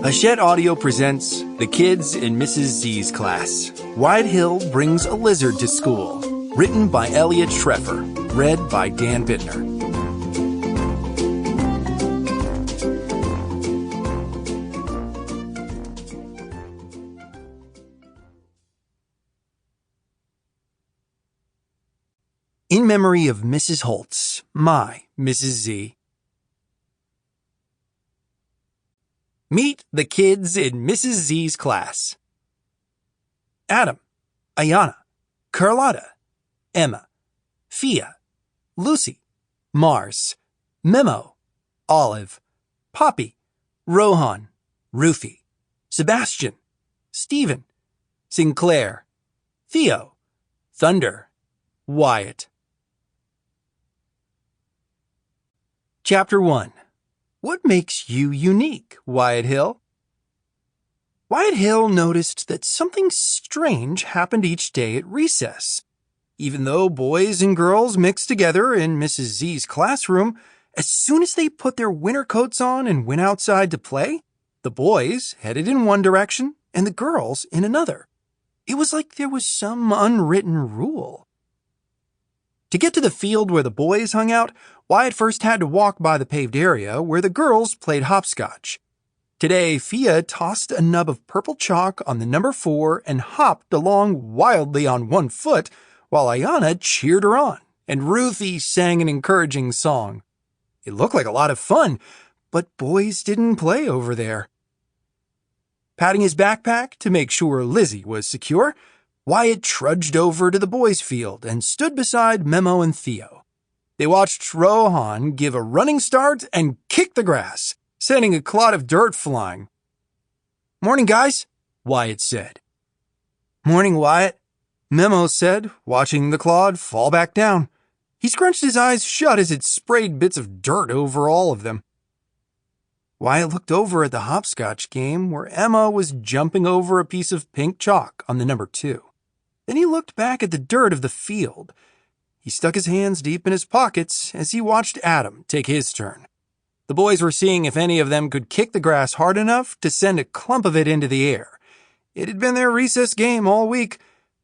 Hachette Audio presents The Kids in Mrs. Z's Class. Wyatt Hill Brings a Lizard to School. Written by Eliot Schrefer. Read by Dan Bittner. In memory of Mrs. Holtz, my Mrs. Z. Meet the kids in Mrs. Z's class. Adam, Ayana, Carlotta, Emma, Fia, Lucy, Mars, Memo, Olive, Poppy, Rohan, Ruthie, Sebastian, Stephen, Sinclair, Theo, Thunder, Wyatt. Chapter 1. What makes you unique, Wyatt Hill? Wyatt Hill noticed that something strange happened each day at recess. Even though boys and girls mixed together in Mrs. Z's classroom, as soon as they put their winter coats on and went outside to play, the boys headed in one direction and the girls in another. It was like there was some unwritten rule. To get to the field where the boys hung out, Wyatt first had to walk by the paved area where the girls played hopscotch. Today, Fia tossed a nub of purple chalk on the number 4 and hopped along wildly on one foot, while Ayana cheered her on, and Ruthie sang an encouraging song. It looked like a lot of fun, but boys didn't play over there. Patting his backpack to make sure Lizzie was secure, Wyatt trudged over to the boys' field and stood beside Memo and Theo. They watched Rohan give a running start and kick the grass, sending a clod of dirt flying. "Morning, guys," Wyatt said. "Morning, Wyatt," Memo said, watching the clod fall back down. He scrunched his eyes shut as it sprayed bits of dirt over all of them. Wyatt looked over at the hopscotch game where Emma was jumping over a piece of pink chalk on the number 2. Then he looked back at the dirt of the field. He stuck his hands deep in his pockets as he watched Adam take his turn. The boys were seeing if any of them could kick the grass hard enough to send a clump of it into the air. It had been their recess game all week,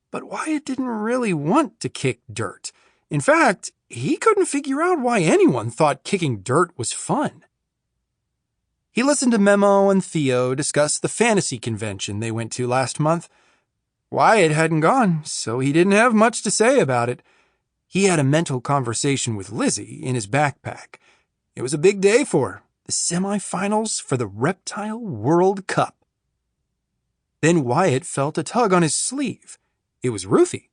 but Wyatt didn't really want to kick dirt. In fact, he couldn't figure out why anyone thought kicking dirt was fun. He listened to Memo and Theo discuss the fantasy convention they went to last month. Wyatt hadn't gone, so he didn't have much to say about it. He had a mental conversation with Lizzie in his backpack. It was a big day for her, the semifinals for the Reptile World Cup. Then Wyatt felt a tug on his sleeve. It was Ruthie.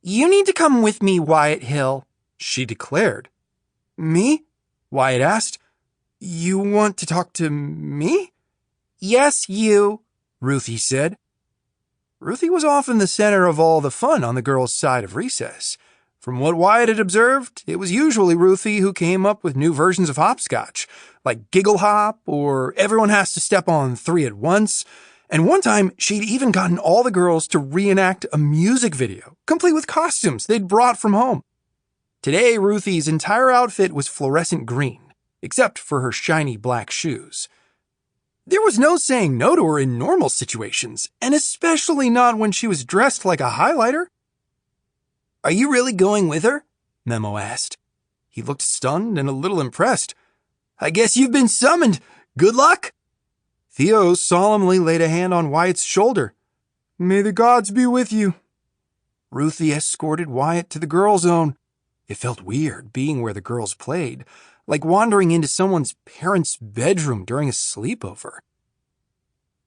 "You need to come with me, Wyatt Hill," she declared. "Me?" Wyatt asked. "You want to talk to me?" "Yes, you," Ruthie said. Ruthie was often the center of all the fun on the girls' side of recess. From what Wyatt had observed, it was usually Ruthie who came up with new versions of hopscotch, like Giggle Hop or Everyone Has to Step on 3 at Once. And one time, she'd even gotten all the girls to reenact a music video, complete with costumes they'd brought from home. Today, Ruthie's entire outfit was fluorescent green, except for her shiny black shoes. There was no saying no to her in normal situations, and especially not when she was dressed like a highlighter. "Are you really going with her?" Memo asked. He looked stunned and a little impressed. "I guess you've been summoned. Good luck." Theo solemnly laid a hand on Wyatt's shoulder. "May the gods be with you." Ruthie escorted Wyatt to the girls' zone. It felt weird being where the girls played, like wandering into someone's parents' bedroom during a sleepover.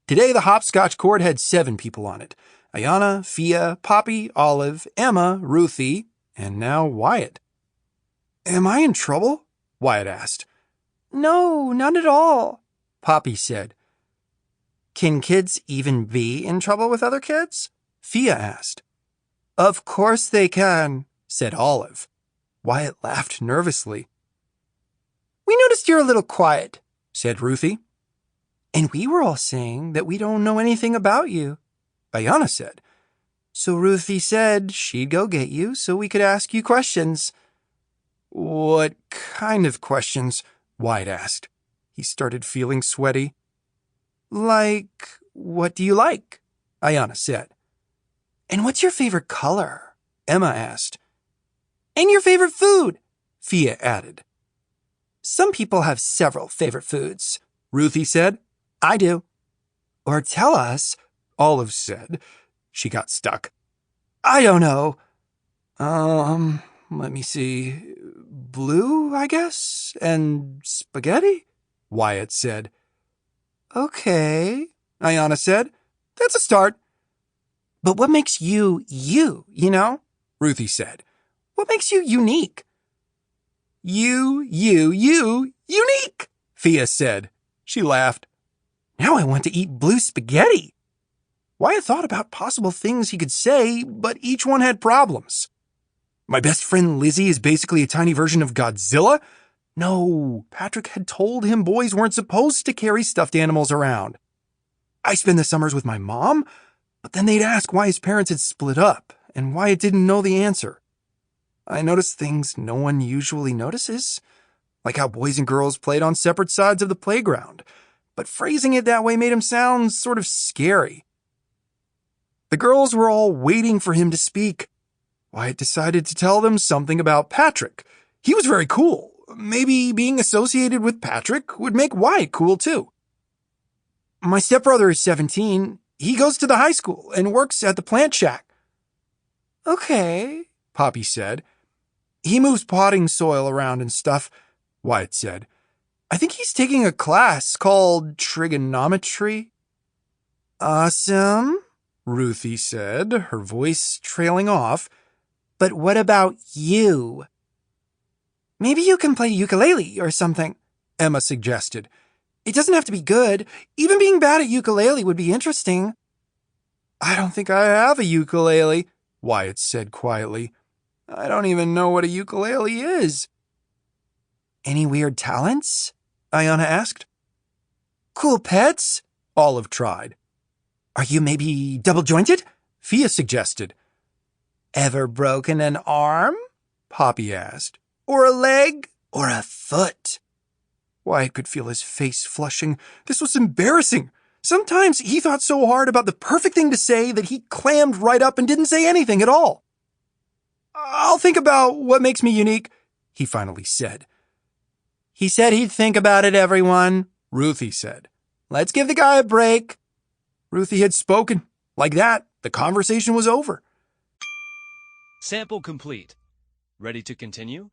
Today, the hopscotch court had 7 people on it. Ayana, Fia, Poppy, Olive, Emma, Ruthie, and now Wyatt. "Am I in trouble?" Wyatt asked. "No, not at all," Poppy said. "Can kids even be in trouble with other kids?" Fia asked. "Of course they can," said Olive. Wyatt laughed nervously. "We noticed you're a little quiet," said Ruthie. "And we were all saying that we don't know anything about you," Ayana said. "So Ruthie said she'd go get you so we could ask you questions." "What kind of questions?" Wyatt asked. He started feeling sweaty. Like, what do you like? Ayana said. And what's your favorite color? Emma asked. And your favorite food? Fia added. Some people have several favorite foods, Ruthie said. I do. Or tell us, Olive said. She got stuck. I don't know. Let me see. Blue, I guess? And spaghetti? Wyatt said. Okay, Ayana said. That's a start. But what makes you, you know? Ruthie said. What makes you unique? You, unique, Fia said. She laughed. Now I want to eat blue spaghetti. Wyatt thought about possible things he could say, but each one had problems. My best friend Lizzie is basically a tiny version of Godzilla? No, Patrick had told him boys weren't supposed to carry stuffed animals around. I spend the summers with my mom, but then they'd ask why his parents had split up, and Wyatt didn't know the answer. I noticed things no one usually notices, like how boys and girls played on separate sides of the playground, but phrasing it that way made him sound sort of scary. The girls were all waiting for him to speak. Wyatt decided to tell them something about Patrick. He was very cool. Maybe being associated with Patrick would make Wyatt cool too. My stepbrother is 17. He goes to the high school and works at the plant shack. Okay, Poppy said. He moves potting soil around and stuff, Wyatt said. I think he's taking a class called trigonometry. Awesome, Ruthie said, her voice trailing off. But what about you? Maybe you can play ukulele or something, Emma suggested. It doesn't have to be good. Even being bad at ukulele would be interesting. I don't think I have a ukulele, Wyatt said quietly. I don't even know what a ukulele is. Any weird talents? Ayana asked. Cool pets? Olive tried. Are you maybe double-jointed? Fia suggested. Ever broken an arm? Poppy asked. Or a leg? Or a foot? Wyatt could feel his face flushing. This was embarrassing. Sometimes he thought so hard about the perfect thing to say that he clammed right up and didn't say anything at all. I'll think about what makes me unique, he finally said. He said he'd think about it, everyone, Ruthie said. Let's give the guy a break. Ruthie had spoken. Like that, the conversation was over. Sample complete. Ready to continue?